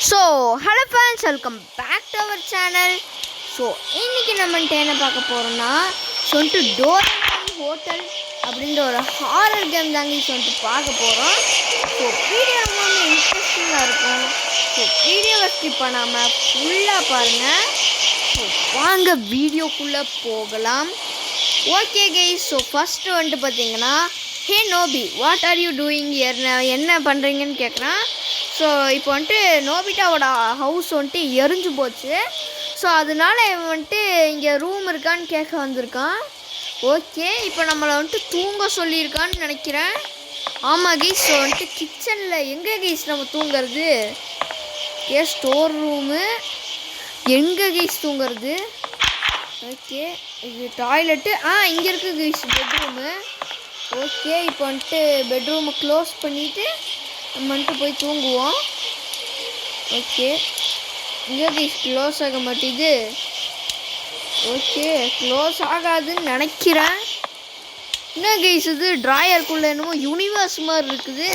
So hello friends, welcome back to our channel. So இன்றைக்கி நம்ம என்ன பார்க்க போகிறோம்னா டோரேமான் ஹோட்டல் அப்படின்ற ஒரு ஹாரர் கேம் தாங்க பார்க்க போகிறோம். ஸோ வீடியோ ரொம்ப இன்ட்ரெஸ்டிங்காக இருக்கும். ஸோ வீடியோவை ஸ்கிப் பண்ணாமல் ஃபுல்லாக பாருங்கள். ஸோ வாங்க வீடியோக்குள்ளே போகலாம். ஓகே கைஸ், ஸோ ஃபஸ்ட்டு பார்த்தீங்கன்னா, hey Nobi, what are you doing here, என்ன பண்ணுறீங்கன்னு கேட்குறான். ஸோ இப்போ நோபிட்டாவோட ஹவுஸ் எரிஞ்சு போச்சு. ஸோ அதனால இவன் இங்கே ரூம் இருக்கான்னு கேட்க வந்திருக்கான். ஓகே, இப்போ நம்மளை தூங்க சொல்லியிருக்கான்னு நினைக்கிறேன். ஆமாம் கைஸ், ஸோ கிச்சனில் எங்கே கைஸ் நம்ம தூங்குறது? ஸ்டோர் ரூமு எங்கே கைஸ் தூங்குறது? ஓகே, இது டாய்லெட்டு இங்கே இருக்குது கைஸ் பெட்ரூமு. ஓகே, இப்போ பெட்ரூமை க்ளோஸ் பண்ணிவிட்டு நம்ம போய் தூங்குவோம். ஓகே, இங்கே கைஸ் க்ளோஸ் ஆக மாட்டேது. ஓகே, க்ளோஸ் ஆகாதுன்னு நினைக்கிறேன். என்ன கைஸ் இது ட்ராயருக்குள்ளே என்னமோ யூனிவர்ஸ் மாதிரி இருக்குது.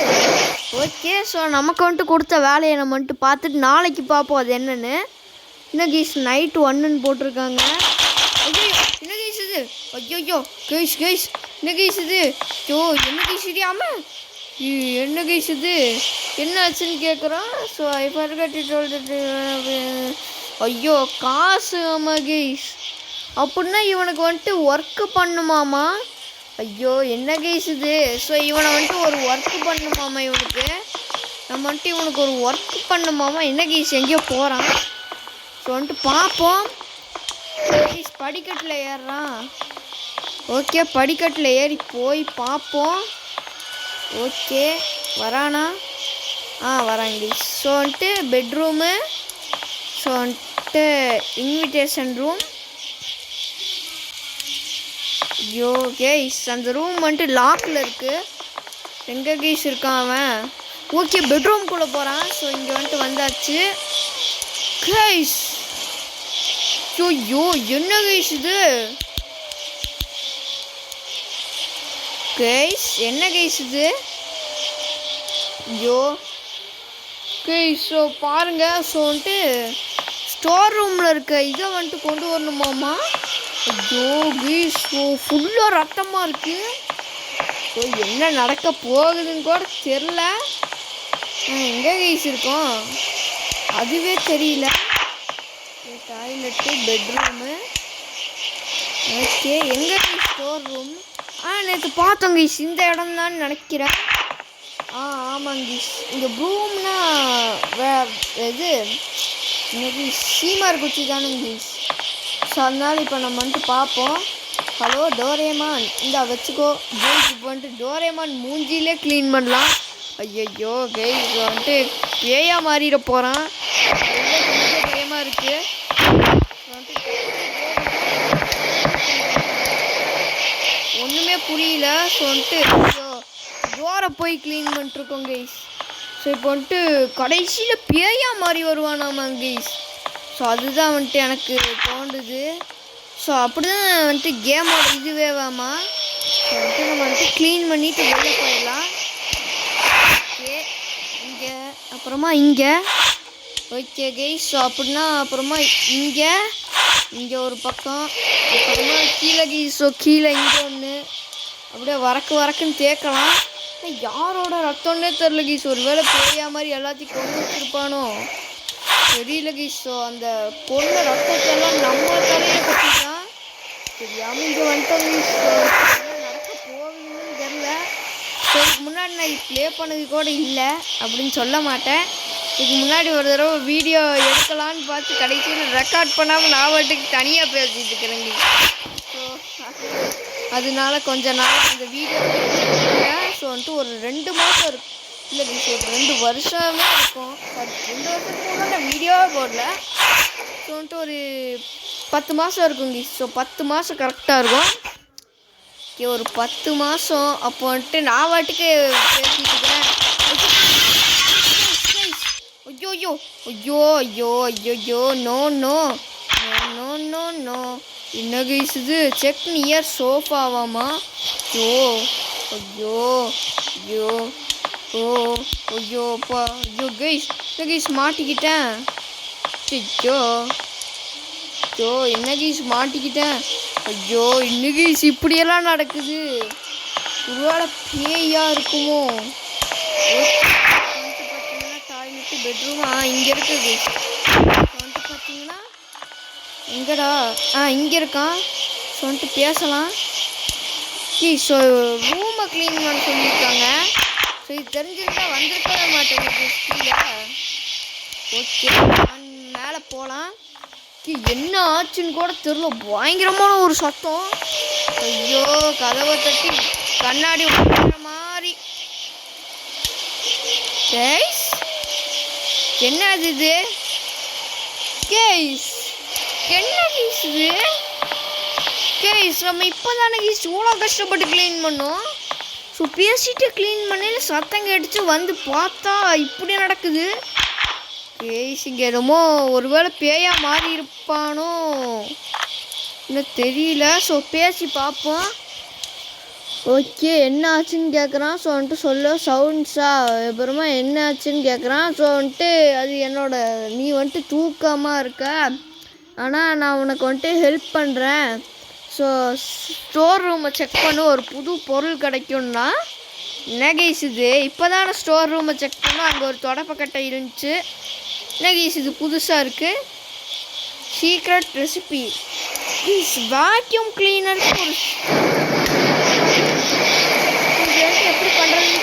ஓகே, ஸோ நமக்கு கொடுத்த வேலையை நம்ம பார்த்துட்டு நாளைக்கு பார்ப்போம் அது என்னென்னு. என்ன கைஸ் நைட் 1ன்னு போட்டிருக்காங்க. ஐயோ என்ன கைஸ் இது? ஐயோ கைஸ் கைஸ் என்ன கைஸ் இது? ஐயோ என்ன கைஸ் இது? ஆமாம் என்ன கைஸ் இது? என்ன ஆச்சுன்னு கேட்குறோம். So I forgot to told. ஐயோ காசு. ஆமாம் கைஸ், அப்படின்னா இவனுக்கு ஒர்க்கு பண்ணுமாமா. ஐயோ என்ன கைஸ் இது? ஸோ இவனை ஒரு ஒர்க்கு பண்ணுமாமா. இவனுக்கு நம்ம இவனுக்கு ஒரு ஒர்க் பண்ணுமாமா. என்ன கைஸ் எங்கேயோ போகிறான். ஸோ பார்ப்போம். கைஸ் படிக்கட்டில் ஏறுறான். ஓகே, படிக்கட்டில் ஏறி போய் பார்ப்போம். ஓகே வரானா? வராங்க guys. So bedroom, so invitation room. ஐயோ கைஸ், அந்த ரூம் லாக்கில் இருக்குது. எங்கே கைஸ் இருக்கான் அவன்? ஓகே, பெட்ரூம்குள்ளே போகிறான். ஸோ இங்கே வந்தாச்சு கைஸ். ஐயோ என்ன கைஸ் இது? கைஸ் என்ன கைஸ் இது? ஐயோ கைஸ், ஸோ பாருங்க. ஸோ ஸ்டோர் ரூமில் இருக்க இதை கொண்டு வரணுமாம்மா. ஐயோ கைஸ், ஸோ ஃபுல்லாக ரத்தமாக இருக்குது. ஸோ என்ன நடக்க போகுதுன்னு கூட தெரில. எங்கே கைஸ் இருக்கோம் அதுவே தெரியல. Toilet, bedroom. ஓகே, எங்கே கைஸ் ஸ்டோர் ரூம்? நேற்று பார்த்தோம் கைஸ், இந்த இடம் தான் நினைக்கிறேன். ஆமாங்க கைஸ், இந்த ப்ரூம்னா இது இன்னைக்கு சீமார் குச்சி தானுங்க கைஸ். ஸோ அதனால் இப்போ நம்ம பார்ப்போம். ஹலோ டோரேமான், இந்த வச்சுக்கோ கைஸ். இப்போ டோரேமான் மூஞ்சிலே க்ளீன் பண்ணலாம். ஐயோ கைஸ் பேயா மாறிட போகிறான். கொஞ்சம் பயமாக இருக்குது. ஒன்றுமே புரியல. ஸோ டோரை போய் க்ளீன் பண்ணிட்டுருக்கோம் கைஸ். ஸோ இப்போ கடைசியில் பேயா மாதிரி வருவானாமாங்க கைஸ். ஸோ அதுதான் எனக்கு தோன்றுது. ஸோ அப்படி தான் கேமோட இதுவேவாமா. ஸோ நம்ம க்ளீன் பண்ணிவிட்டு வெளில போயிடலாம். ஓகே, இங்கே அப்புறமா இங்கே. ஓகே கைஸ், ஸோ அப்படின்னா அப்புறமா இங்கே ஒரு பக்கம், அப்புறமா கீழே கைஸ். ஸோ கீழே இங்கே ஒன்று அப்படியே வரக்குன்னு தேக்கலாம். யாரோட ரத்தம்னே தெரில கைஸ். ஒரு வேளை பேயா மாதிரி எல்லாத்தையும் கொண்டு வச்சுருப்பானோ தெரியல கைஸ். ஸோ அந்த பொண்ணு ரத்தத்தெல்லாம் நம்ம தலையை கட்டிட்டான். தெரியாமல் இங்கே வந்துட்டோம் கைஸ். நடக்க போகுதுன்னு தெரில. ஸோ இதுக்கு முன்னாடி நான் இது ப்ளே பண்ணது கூட இல்லை அப்படின்னு சொல்ல மாட்டேன். இதுக்கு முன்னாடி ஒரு தடவை வீடியோ எடுக்கலான்னு பார்த்து கடைசியில் ரெக்கார்ட் பண்ணாமல் நான் வாட்டுக்கு தனியாக பேசிட்டு இருக்கிறேங்க. ஸோ அதனால கொஞ்ச நாள் அந்த வீடியோ ஸோ ஒரு 2 மாதம் இருக்கும். இல்லை ஸோ 2 வருஷமே இருக்கும். 2 வருஷத்துக்கு கூட நான் வீடியோவே போடல. ஸோ ஒரு 10 மாதம் இருக்குங்க. ஸோ 10 மாதம் கரெக்டாக இருக்கும். ஓகே, ஒரு 10 மாதம் அப்போ நான் வாட்டுக்கு பேசிட்டு இருக்கிறேன். ஐயோ ஐயோ ஐயோ ஐயோ no no no no no. என்ன கைஸ் இது? செக் நியர் சோஃபாவாமா. ஐயோ ஐயோ ஐயோ ஓ ஐயோப்பா ஐயோ கைஸ் கைஸ் மாட்டிக்கிட்டேன். ஐயோ ஐயோ என்ன கைஸ் மாட்டிக்கிட்டேன். ஐயோ இன்னும் கைஸ் இப்படியெல்லாம் நடக்குது. ஒருவேளை பேயா இருக்குமோ? பார்த்தீங்கன்னா டாய்லெட்டு பெட்ரூம் இங்கே இருக்குது கைஸ். வந்துட்டு பார்த்தீங்கன்னா எங்கடா இங்கே இருக்கான். ஸோ வந்துட்டு பேசலாம். ஸோ ரூமை க்ளீன் பண்ண சொல்லியிருக்காங்க. ஸோ இது தெரிஞ்சிருந்தா வந்திருக்கவே மாட்டேங்குது. ஓகே நான் மேலே போகலாம். என்ன ஆச்சுன்னு கூட தெரியல. பயங்கரமான ஒரு சத்தம். ஐயோ கதவை தட்டி கண்ணாடி உடைக்கிற மாதிரி. கேஸ் என்னது இது? கேஸ் என்ன கேஸ் இது? கேஸ் நம்ம இப்போ தானே கேஸ் இவ்வளோ கஷ்டப்பட்டு க்ளீன் பண்ணோம். ஸோ பேசிட்டு க்ளீன் பண்ணல சத்தம் கேட்டுச்சு. வந்து பார்த்தா இப்படி நடக்குது. கேஸ் இங்கே என்னமோ ஒருவேளை பேயா மாறி இருப்பானோ இன்னும் தெரியல. ஸோ பேசி பார்ப்போம். ஓகே என்ன ஆச்சுன்னு கேட்குறான். ஸோ வந்துட்டு சொல்ல சவுண்ட்ஸா அப்புறமா என்ன ஆச்சுன்னு கேட்குறான். ஸோ வந்துட்டு அது என்னோட நீ வந்துட்டு தூக்கமாக இருக்க, ஆனால் நான் உனக்கு வந்துட்டு ஹெல்ப் பண்ணுறேன். ஸோ ஸ்டோர் ரூமை செக் பண்ணு, ஒரு புது பொருள் கிடைக்கும்னா. என்ன கைஸ் இது? இப்போ தானே ஸ்டோர் ரூமை செக் பண்ணோம், அங்கே ஒரு தொடப்பக்கட்டை இருந்துச்சு. என்ன கைஸ் இது புதுசாக இருக்குது? Secret recipe guys. வேக்யூம் கிளீனருக்கு ஒரு எப்படி பண்ணுறதுன்னு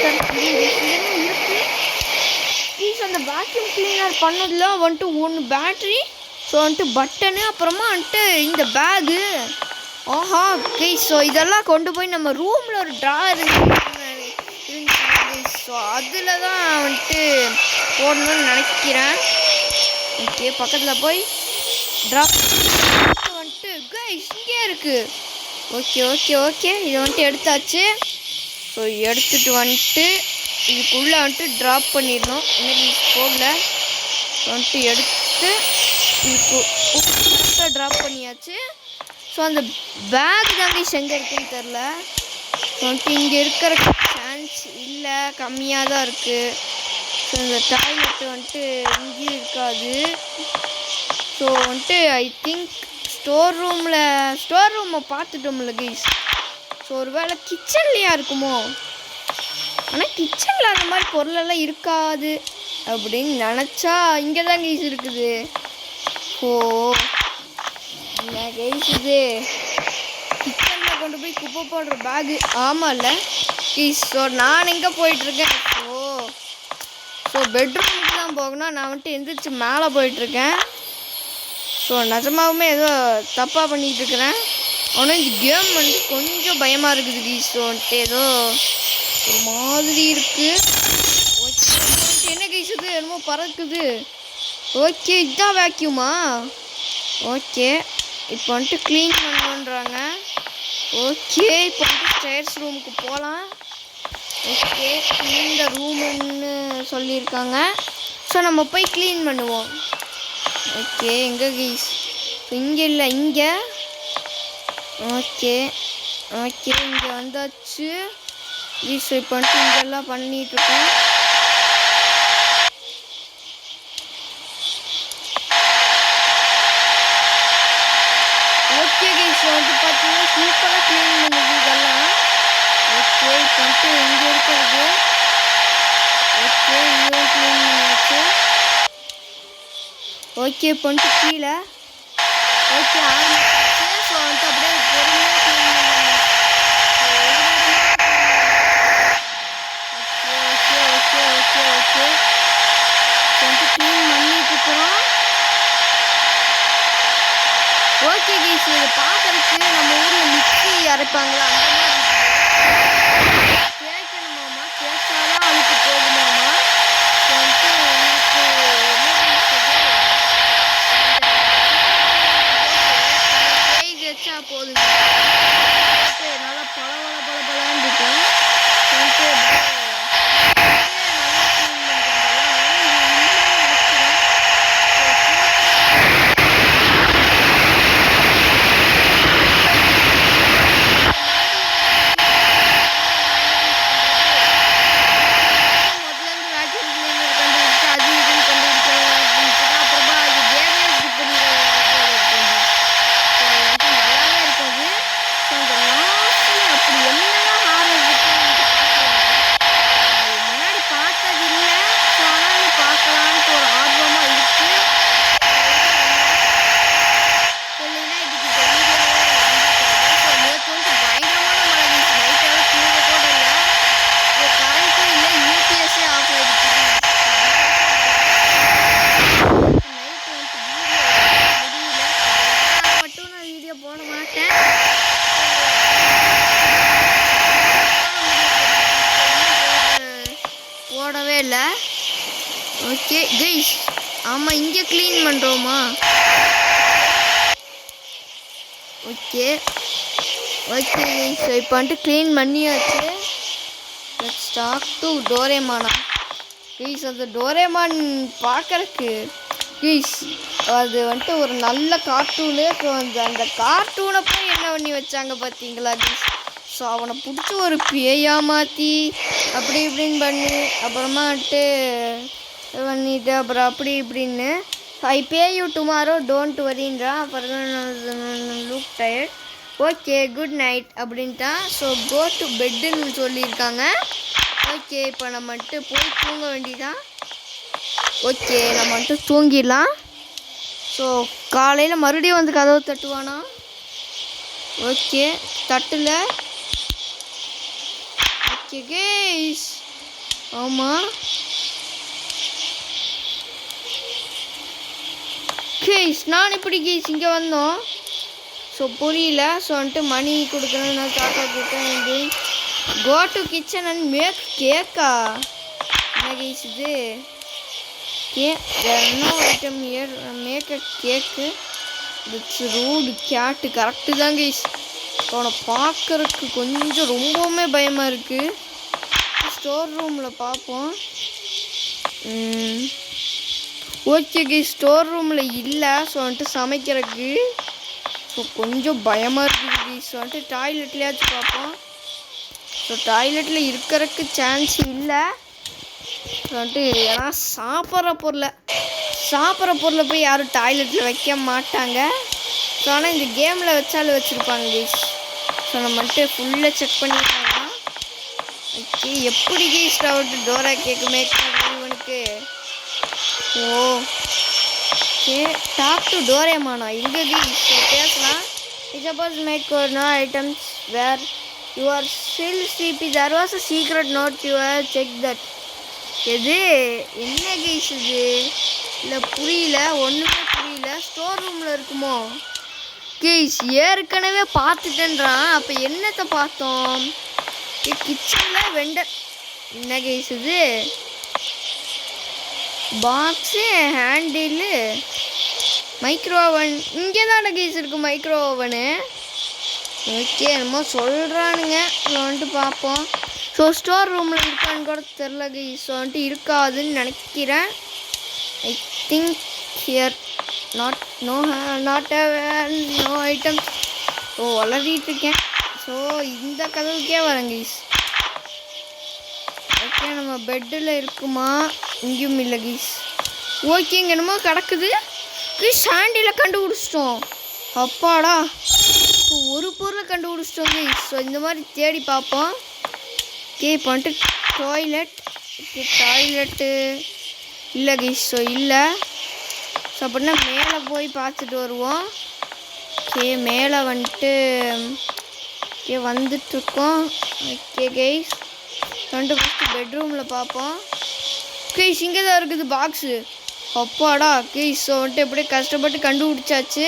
இருக்குது கைஸ். அந்த வேக்யூம் கிளீனர் பண்ணதில் வந்துட்டு ஒன்று பேட்ரி, ஸோ வந்துட்டு பட்டனு, அப்புறமா வந்துட்டு இந்த பேகு. ஆஹா கைஸ் ஸோ இதெல்லாம் கொண்டு போய் நம்ம ரூமில் ஒரு ட்ராயர் இருந்துச்சு. ஸோ அதில் தான் வந்துட்டு போடணும்னு நினைக்கிறேன். ஓகே பக்கத்தில் போய் ட்ராப் வந்துட்டு கைஸ் இங்கே இருக்குது. ஓகே ஓகே ஓகே இதை வந்துட்டு எடுத்தாச்சு. ஸோ எடுத்துகிட்டு வந்துட்டு இதுக்குள்ளே வந்துட்டு ட்ராப் பண்ணிடணும். இன்னைக்கு போகல வந்துட்டு எடுத்து இதுக்கு ட்ராப் பண்ணியாச்சு. ஸோ அந்த பேக் தாங்க எங்கே இருக்குன்னு தெரில. வந்துட்டு இங்கே இருக்கிற சான்ஸ் இல்லை, கம்மியாக தான் இருக்குது. ஸோ இந்த டாய்லெட்டு வந்துட்டு இங்கேயும் இருக்காது. ஸோ வந்துட்டு ஐ திங்க் ஸ்டோர் ரூமை பார்த்துட்டோம்ல கைஸ். ஸோ ஒரு வேளை கிச்சன்லையா இருக்குமோ? ஆனால் கிச்சனில் அந்த மாதிரி பொருளெல்லாம் இருக்காது அப்படின்னு நினச்சா இங்கே தான் கைஸ் இருக்குது. ஓ என்ன கைஸ் இது? கிச்சனில் கொண்டு போய் குப்பை போடுற பேகு. ஆமாம் இல்லை கைஸ். ஸோ நான் எங்கே போயிட்டுருக்கேன்? ஸோ பெட்ரூமுக்கு தான் போகணும். நான் வந்துட்டு எந்திரிச்சு மேலே போயிட்டுருக்கேன். ஸோ நிஜமாவுமே ஏதோ தப்பாக பண்ணிகிட்டு இருக்கிறேன். ஆனால் இந்த கேம் வந்து கொஞ்சம் பயமாக இருக்குது கைஸ். ஸோ வந்துட்டு ஏதோ ஒரு மாதிரி இருக்குது. ஓகே என்ன கைஸ் இது? என்னமோ பறக்குது. ஓகே இதுதான் வேக்யூமா? ஓகே இப்போ வந்துட்டு க்ளீன் பண்ணணுன்றாங்க. ஓகே இப்போ வந்துட்டு ஸ்டேர்ஸ் ரூமுக்கு போகலாம். ஓகே இந்த ரூமுன்னு சொல்லியிருக்காங்க. ஸோ நம்ம போய் க்ளீன் பண்ணுவோம். ஓகே எங்கே கைஸ்? இங்கே இல்லை இங்கே. ஓகே ஓகே இங்கே வந்தாச்சு கைஸ். இப்போ வந்துட்டு இங்கெல்லாம் பண்ணிகிட்ருக்கோம். ஓகே கைஸ் வந்து பார்த்தீங்கன்னா சூப்பராக க்ளீன் பண்ணுது இதெல்லாம். ஓகே இப்போ வந்துட்டு இங்கே இருக்கிறது. ஓகே இங்கே க்ளீன் பண்ணியாச்சு. ஓகே இப்போ வந்துட்டு கீழே. ஓகே ஆரம்பிச்சு. ஸோ வந்துட்டு அப்படியே பொறுமையாக க்ளீன் பண்ணுவாங்க. Okay okay okay okay okay வந்துட்டு க்ளீன் பண்ணிட்டு இருக்கிறோம். ஓகே கைஸ் இதை பார்க்கறதுக்கு நம்ம ஊரில் மிக்ஸி அரைப்பாங்களா அந்த மாதிரி கேட்கணுமாம்மா. கேட்டாதான் அதுக்கு போகுமாம்மா. வந்துட்டு எனக்கு என்ன வச்சா போதுங்க. நல்லா பலன்னு இருக்கும். வந்துட்டு ஓகே கைஸ், ஆமாம் இங்கே க்ளீன் பண்ணுறோமா? ஓகே ஓகே கைஸ், இப்போ வந்துட்டு க்ளீன் பண்ணியாச்சு. லெட்ஸ் டாக் டு டோரேமானா. கைஸ் அந்த டோரேமான் பார்க்கறக்கு கைஸ் அது வந்துட்டு ஒரு நல்ல கார்ட்டூனு. ஸோ அந்த கார்ட்டூனை போய் என்ன பண்ணி வச்சாங்க பார்த்தீங்களா கைஸ்? ஸோ அவனை பிடிச்சி ஒரு பேயாக மாற்றி அப்படி இப்படின்னு பண்ணி அப்புறமா வந்துட்டு பண்ணிட்டு அப்புறம் அப்படி இப்படின்னு I pay you tomorrow don't வரின்றான். அப்புறம் look tired, okay good night அப்படின்ட்டான். ஸோ கோ டு பெட்டுன்னு சொல்லியிருக்காங்க. ஓகே இப்போ நம்ம வந்துட்டு போய் தூங்க வேண்டியதான். ஓகே நம்ம வந்துட்டு தூங்கிடலாம். ஸோ காலையில் மறுபடியும் வந்து கதவை தட்டுவானா? ஓகே தட்டில். ஓகே கேஸ், ஆமாம் கேஸ் நான் இப்படி கேஸ் இங்கே வந்தோம். ஸோ புரியல. ஸோ வந்துட்டு மணி கொடுக்கணும். நான் தாத்தா கிட்ட go to kitchen and make கேக்கா. என்ன கேஸ் இது? No item here make a cake. It's rude cat. Correct தான் கைஸ். அவனை பார்க்கறதுக்கு கொஞ்சம் ரொம்பவுமே பயமாக இருக்குது. ஸ்டோர் ரூமில் பார்ப்போம். ஓகே கைஸ், ஸ்டோர் ரூமில் இல்லை. ஸோ வந்துட்டு சமைக்கிறதுக்கு ஸோ கொஞ்சம் பயமாக இருக்குது கைஸ். வந்துட்டு டாய்லெட்லேயாச்சும் பார்ப்போம். ஸோ டாய்லெட்டில் இருக்கிறதுக்கு சான்ஸ் இல்லை. வந்துட்டு ஏன்னா சாப்பிட்ற பொருளை போய் யாரும் டாய்லெட்டில் வைக்க மாட்டாங்க. ஸோ ஆனால் இந்த கேமில் வச்சாலும் வச்சுருப்பாங்க கைஸ். ஸோ நம்ம வந்துட்டு ஃபுல்லாக செக் பண்ணிக்கலாம். ஓகே எப்படி கைஸ் வந்துட்டு டோரா கேக்கு மேக் இவனுக்கு? ஓகே டாக் டு டோரேமானா. இங்கே கைஸ் பேசலாம். Suppose make no items where you are still sleepy there was a secret note you are check that. எது என்ன கைஸ் இது? இல்லை புரியல, ஒன்றுமே புரியல. ஸ்டோர் ரூமில் இருக்குமோ கைஸ்? ஏற்கனவே பார்த்துட்டேன்றான். அப்போ என்னத்தை பார்த்தோம்? கிச்சனில் வெண்டர். என்ன கைஸ் இது? Box, handle, micro oven. இங்கே தானே கைஸ் இருக்குது மைக்ரோ ஓவனு. ஓகே என்னமோ சொல்கிறானுங்க. வந்துட்டு பார்ப்போம். ஸோ ஸ்டோர் ரூமில் இருக்கான்னு கூட தெரில கைஸ். வந்துட்டு இருக்காதுன்னு நினைக்கிறேன். I think here no item. So வளரிட்டு இருக்கேன். ஸோ இந்த கதவுக்கே வரேன் கைஸ். ஓகே நம்ம பெட்டில் இருக்குமா? இங்கேயும் இல்லை கைஸ். ஓகேங்க என்னமோ கிடக்குது கைஸ். ஹேண்டில் கண்டுபிடிச்சிட்டோம். அப்பாடா, ஒரு பொருளை கண்டுபிடிச்சிட்டோம் கைஸ். ஸோ இந்த மாதிரி தேடி பார்ப்போம். ஓகே இப்போ வந்துட்டு டாய்லெட்டு இல்லை கைஸ். ஸோ இல்லை. ஸோ அப்படின்னா மேலே போய் பார்த்துட்டு வருவோம். ஓகே மேலே வந்துட்டு ஓகே வந்துட்டுருக்கோம். ஓகே கைஸ் வந்துட்டு ஃபஸ்ட்டு பெட்ரூமில் பார்ப்போம். கைஸ் இங்கே தான் இருக்குது பாக்ஸு. அப்பாடா கைஸ். ஸோ வந்துட்டு எப்படியே கஷ்டப்பட்டு கண்டுபிடிச்சாச்சு.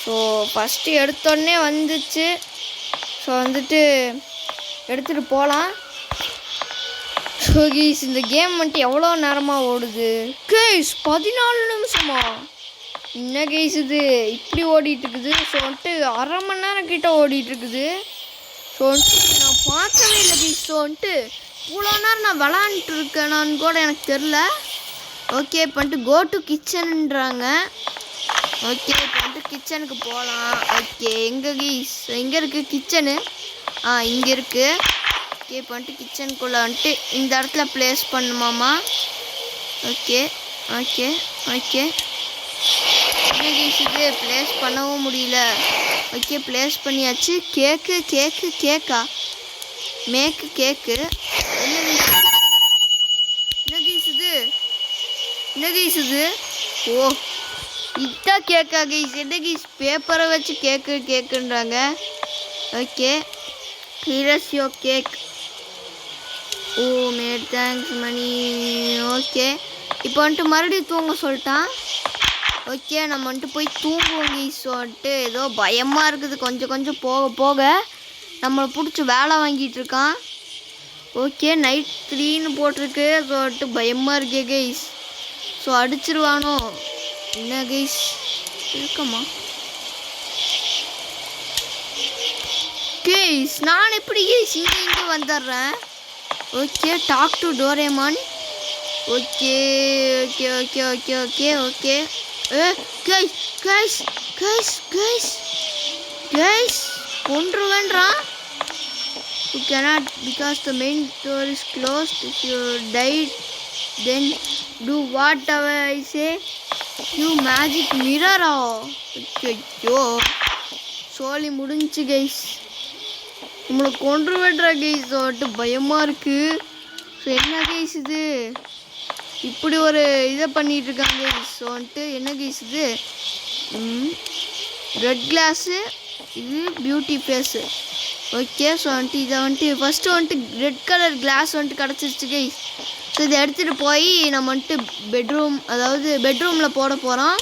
ஸோ ஃபஸ்ட்டு எடுத்தோடனே வந்துச்சு. ஸோ வந்துட்டு எடுத்துகிட்டு போகலாம். ஸோ கைஸ் இந்த கேம் வந்துட்டு எவ்வளோ நேரமாக ஓடுது கைஸ்? 14 நிமிஷமா? என்ன கைஸ் இது இப்படி ஓடிட்டுருக்குது? ஸோ வந்துட்டு அரை மணி நேரம் கிட்ட ஓடிட்டுருக்குது. ஸோ வந்துட்டு நான் பார்க்கவே இல்லை கைஸ். ஸோ வந்துட்டு இவ்வளோ நேரம் நான் விளாண்டுட்டு இருக்கேனான்னு கூட எனக்கு தெரில. ஓகே இப்போ வந்துட்டு கோ டு கிச்சனுன்றாங்க. ஓகே இப்போ வந்துட்டு கிச்சனுக்கு போகலாம். ஓகே எங்கே கைஸ் எங்கே இருக்குது கிச்சனு? இங்கே இருக்குது. ஓகே இப்போ வந்துட்டு கிச்சனுக்குள்ளே வந்துட்டு இந்த இடத்துல ப்ளேஸ் பண்ணுமாமா? ஓகே ஓகே ஓகே என்ன கைஸ் இது ப்ளேஸ் பண்ணவும் முடியல. ஓகே ப்ளேஸ் பண்ணியாச்சு. கேக்கா மேக்கு கேக்கு. என்ன கைஸ் இது? ஓ இதுதான் கேக்கா கைஸ்? என்ன கைஸ் பேப்பரை வச்சு கேக்குன்றாங்க. Okay here's your cake. Oh mate thanks money. Okay இப்போ வந்துட்டு மறுபடியும் தூங்க சொல்லிட்டான். ஓகே நம்ம வந்துட்டு போய் தூங்குவோம் கைஸ். வந்துட்டு ஏதோ பயமாக இருக்குது. கொஞ்சம் போக நம்மளை பிடிச்சி வேலை வாங்கிட்டு இருக்கான். ஓகே நைட் 3ன்னு போட்டிருக்கு. ஸோ வந்துட்டு பயமாக இருக்கே கைஸ். ஸோ அடிச்சிருவானோ என்ன கைஸ் இருக்கமா கைஸ்? நான் எப்படி கைஸ் இங்கே வந்துடுறேன்? Okay talk to Doraemon. Okay okay okay okay okay okay guys guys guys guys guys கொன்றுவேன்றான். You cannot because the main door is closed. If you died then do whatever I say. You magic mirror. ஐயோ சோலி முடிஞ்சு guys. நம்மளை கொன்று விடுறா guys. வந்துட்டு பயமாக இருக்குது. So என்ன கைஸ் இது இப்படி ஒரு இதை பண்ணிகிட்டு இருக்காங்க கைஸ். ஸோ வந்துட்டு என்ன கைஸ் இது ரெட் கிளாஸு, இது பியூட்டி ஃபேஸு. ஓகே ஸோ வந்துட்டு இதை வந்துட்டு ஃபஸ்ட்டு வந்துட்டு ரெட் கலர் கிளாஸ் வந்துட்டு கிடச்சிருச்சு கைஸ். ஸோ இதை எடுத்துகிட்டு போய் நம்ம வந்துட்டு பெட்ரூம், அதாவது பெட்ரூமில் போட போகிறோம்.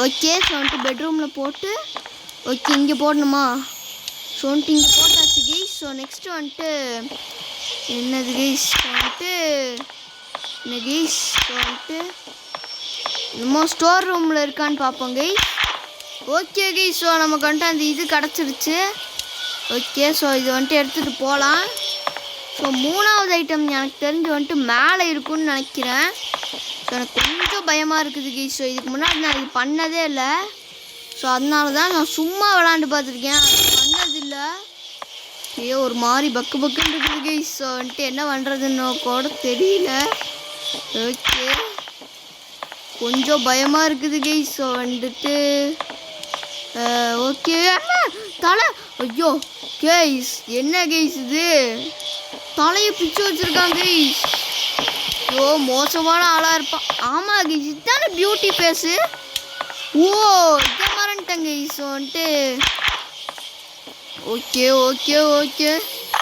ஓகே ஸோ வந்துட்டு பெட்ரூமில் போட்டு ஓகே இங்கே போடணுமா? ஸோ வந்துட்டு இங்கே போட்டாச்சு கைஸ். ஸோ நெக்ஸ்ட்டு வந்துட்டு என்னது கைஸ் வந்துட்டு என்ன கைஸ் வந்துட்டு நம்ம ஸ்டோர் ரூமில் இருக்கான்னு பார்ப்போம் கைஸ். ஓகே கைஸ் ஸோ நமக்கு வந்துட்டு அந்த இது கிடச்சிருச்சு. ஓகே ஸோ இது வந்துட்டு எடுத்துகிட்டு போகலாம். ஸோ 3வது ஐட்டம் எனக்கு தெரிஞ்சு வந்துட்டு மேலே இருக்குன்னு நினைக்கிறேன். ஸோ எனக்கு கொஞ்சம் பயமாக இருக்குது கைஸ். ஸோ இதுக்கு முன்னாடி நான் இது பண்ணதே இல்லை. ஸோ அதனால தான் நான் சும்மா விளாண்டு பார்த்துருக்கேன், அது பண்ணதில்லை. ஒரு மாதிரி பக்கு பக்குன்னு இருக்குது கைஸ். ஸோ வந்துட்டு என்ன பண்ணுறதுன்னு கூட தெரியல. ஓகே கொஞ்சம் பயமாக இருக்குது கைஸ். ஸோ வந்துட்டு ஓகே தலை ஐயோ கைஸ் என்ன கைஸ் இது தலையை பிச்சு வச்சுருக்காங்க கைஸ். ஐயோ மோசமான ஆளாக இருப்பான். ஆமாம் கைஸ் இதுதானே பியூட்டி ஃபேஸு. ஓ இதை மறந்துட்டேன் கைஸ். வந்துட்டு ஓகே ஓகே ஓகே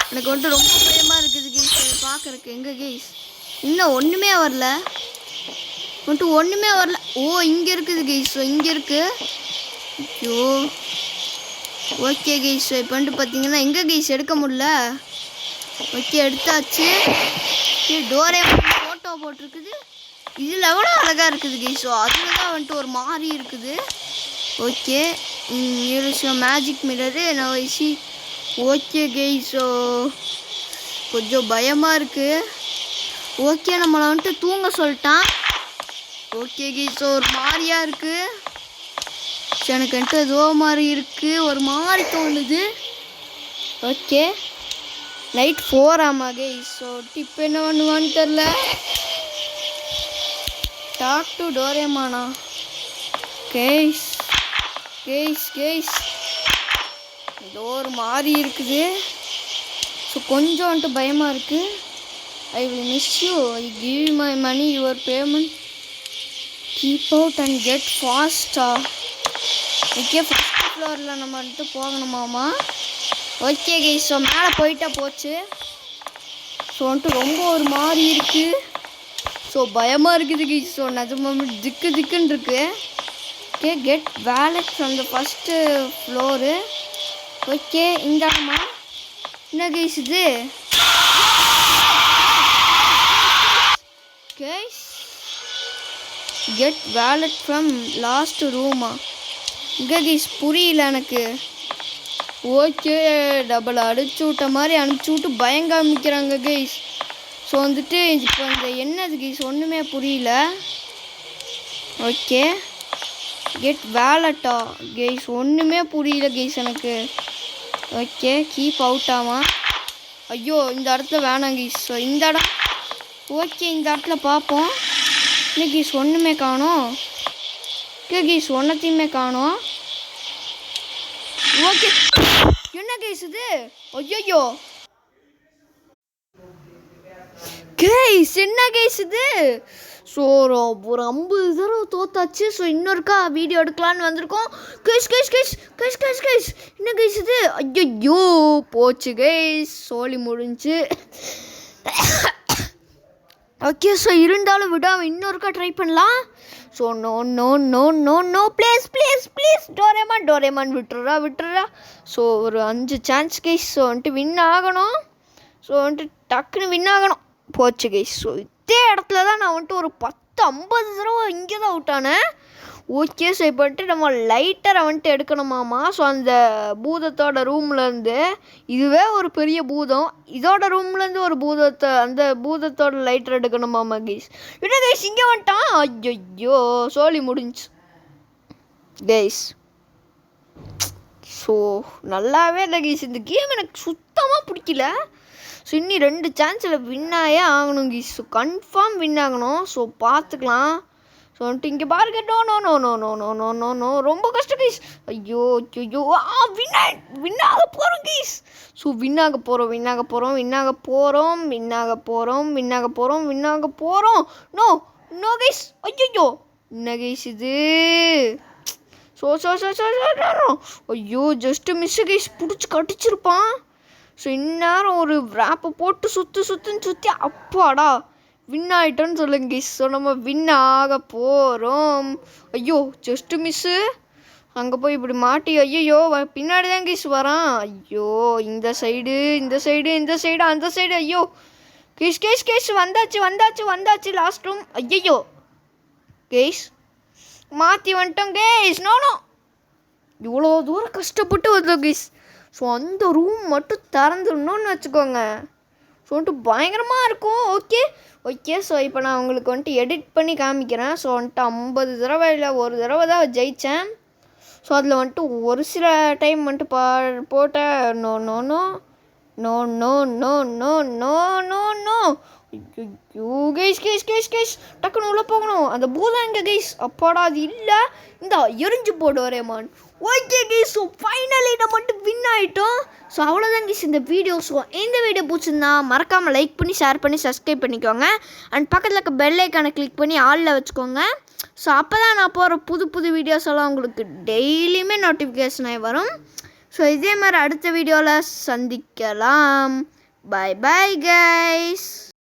எனக்கு வந்துட்டு ரொம்ப பயமாக இருக்குது கைஸ் பார்க்குறக்கு. எங்கே கைஸ் இன்னும் ஒன்றுமே வரல, வந்துட்டு ஒன்றுமே வரல. ஓ இங்கே இருக்குது கைஸ். ஸோ இங்கே இருக்குது. ஐயோ ஓகே கைஸ் இப்போ வந்துட்டு பார்த்தீங்கன்னா எங்கே கைஸ் எடுக்க முடியல. ஓகே எடுத்தாச்சு. ஓகே டோரேமான் ஃபோட்டோ போட்டிருக்குது. இதில் எவ்வளோ அழகாக இருக்குது கைஸ். ஸோ அதில் தான் வந்துட்டு ஒரு மாதிரி இருக்குது. ஓகே மேஜிக் மிரரு நான் வயசு. ஓகே கைஸ் ஸோ கொஞ்சம் பயமாக இருக்குது. ஓகே நம்மளை வந்துட்டு தூங்க சொல்லிட்டான். ஓகே கைஸ் ஸோ ஒரு மாதிரியாக இருக்குது. எனக்கு வந்துட்டு ஏதோ மாதிரி இருக்குது, ஒரு மாதிரி தோணுது. ஓகே நைட் 4 ஆமாம் கைஸ். ஸோ இப்போ என்ன பண்ணுவான்னு தெரில. டாக் டு டோரேமானா கைஸ் கைஸ் கைஸ் ஏதோ ஒரு மாதிரி இருக்குது. ஸோ கொஞ்சம் வந்துட்டு பயமாக இருக்குது. I will miss you, I give my money your payment, keep out and get ஃபாஸ்டா. ஓகே ஃபஸ்ட் ஃப்ளோரில் நம்ம வந்துட்டு போகணுமாமா. ஓகே கைஸ் ஸோ மேலே போயிட்டா போச்சு. ஸோ வந்துட்டு ரொம்ப ஒரு மாதிரி இருக்குது. ஸோ பயமாக இருக்குது கைஸ். ஸோ நிஜமாக திக்கு திக்குன்னு இருக்குது. Okay get wallet from the first floor. Okay இந்தாமா என்ன கைஸ் இது guys get wallet from last ரூமா. இங்கே கைஸ் புரியல எனக்கு. ஓகே டபுள் அடிச்சு விட்ட மாதிரி அனுப்பிச்சி விட்டு பயம் காமிக்கிறாங்க கைஸ். ஸோ வந்துட்டு இப்போ இந்த என்னது கைஸ் ஒன்றுமே புரியல. ஓகே கெட் வேலட்டா கைஸ் ஒன்றுமே புரியல கைஸ் எனக்கு. ஓகே கீப் அவுட் ஆமா. ஐயோ இந்த இடத்துல வேணாம் கைஸ். ஸோ இந்த இடம் ஓகே இந்த இடத்துல பார்ப்போம். இல்லை கைஸ் ஒன்றுமே காணோம். ஓகே கைஸ் ஒன்றத்தையுமே காணோம். ஓகே என்ன கைஸ் இது ஐயோ கைஸ் என்ன கைஸ் இது. ஸோ ஒரு 50 தடவை தோத்தாச்சு. ஸோ இன்னொருக்கா வீடியோ எடுக்கலான்னு வந்திருக்கோம். Guys guys guys guys guys guys என்ன கைஸ் இது ஐயோ போச்சு கைஸ். சோலி முடிஞ்சு. ஓகே ஸோ இருந்தாலும் விடாமல் இன்னொருக்கா ட்ரை பண்ணலாம். So no no no no no please please please Doraemon Doraemon விட்டுறா விட்டுறா. ஸோ ஒரு 5 சான்ஸ் கைஸ். ஸோ வந்துட்டு வின் ஆகணும். ஸோ வந்துட்டு டக்குன்னு வின் ஆகணும். போச்சு கைஸ். ஸோ இதே இடத்துல தான் நான் வந்துட்டு ஒரு 10-50 தடவை இங்கே தான் அவுட் ஆனேன். ஓகே, ஸோ இப்போ வந்துட்டு நம்ம லைட்டரை வந்துட்டு எடுக்கணுமாமா. ஸோ அந்த பூதத்தோட ரூம்லேருந்து, இதுவே ஒரு பெரிய பூதம், இதோட ரூம்லேருந்து ஒரு பூதத்தை, அந்த பூதத்தோட லைட்டர் எடுக்கணுமாமா கைஸ். என்ன கைஸ் இங்கே வந்துட்டான். ஐயோ சோலி முடிஞ்சு கைஸ். ஸோ நல்லாவே இல்லை கைஸ். இந்த கேம் எனக்கு சுத்தமாக பிடிக்கல. ஸோ இன்னும் 2 சான்ஸில் வின்னாயே ஆகணும் கைஸ். ஸோ கன்ஃபார்ம் வின் ஆகணும். ஸோ பார்த்துக்கலாம். ஸோ வந்துட்டு இங்கே பாருங்க. No no no no no no no no no ரொம்ப கஷ்டம் கைஸ். ஐயோ ஐயோ வின்னாக போகிறோம் கைஸ். ஸோ வின்னாக போகிறோம். No no guys. ஐயோ என்ன கைஸ் இது. ஸோ ஐயோ ஜஸ்ட்டு மிஸ்ஸு கைஸ். பிடிச்சி கடிச்சிருப்பான். ஸோ இந்நேரம் ஒரு ரேப்பை போட்டு சுற்றி அப்பாடா வின் ஆகிட்டோன்னு சொல்லுங்க கைஸ். ஸோ நம்ம வின் ஆக போகிறோம். ஐயோ ஜஸ்ட்டு மிஸ்ஸு. அங்கே போய் இப்படி மாட்டி ஐயோ பின்னாடி தான் கைஸ் வரான். ஐயோ இந்த சைடு அந்த சைடு. ஐயோ கேஸ் வந்தாச்சு லாஸ்ட் ரூம். ஐயோ கேஸ் மாற்றி வந்துட்டோம் கேஸ். நோ இவ்வளோ தூரம் கஷ்டப்பட்டு வந்தோம் கேஸ். ஸோ அந்த ரூம் மட்டும் திறந்துடணும்னு வச்சுக்கோங்க. ஸோ வந்துட்டு பயங்கரமாக இருக்கும். ஓகே ஸோ இப்போ நான் உங்களுக்கு வந்துட்டு எடிட் பண்ணி காமிக்கிறேன். ஸோ வந்துட்டு 50 தடவை இல்லை ஒரு தடவை தான் ஜெயித்தேன். ஸோ அதில் வந்துட்டு ஒரு சில டைம் வந்துட்டு போட்டேன். நோ கைஸ் டக்குன்னு உள்ளே போகணும். அந்த பூதம் எங்கே கைஸ். அப்பாடா அது இல்லை. இந்த எரிஞ்சு போடு வரேமான். Okay guys. ஸோ ஃபைனலி நம்ம மட்டும் வின் ஆகிட்டோம். ஸோ அவ்வளோதான் கைஸ் இந்த வீடியோ. ஸோ இந்த வீடியோ பிடிச்சிருந்தா மறக்காமல் லைக் பண்ணி ஷேர் பண்ணி சப்ஸ்கிரைப் பண்ணிக்கோங்க. அண்ட் பக்கத்தில் இருக்க பெல் ஐக்கானை கிளிக் பண்ணி ஆலில் வச்சுக்கோங்க. ஸோ அப்போ தான் நான் போகிற புது வீடியோஸ் எல்லாம் உங்களுக்கு டெய்லியுமே நோட்டிஃபிகேஷன் ஆகி வரும். ஸோ இதே மாதிரி அடுத்த வீடியோவில் சந்திக்கலாம். Bye guys.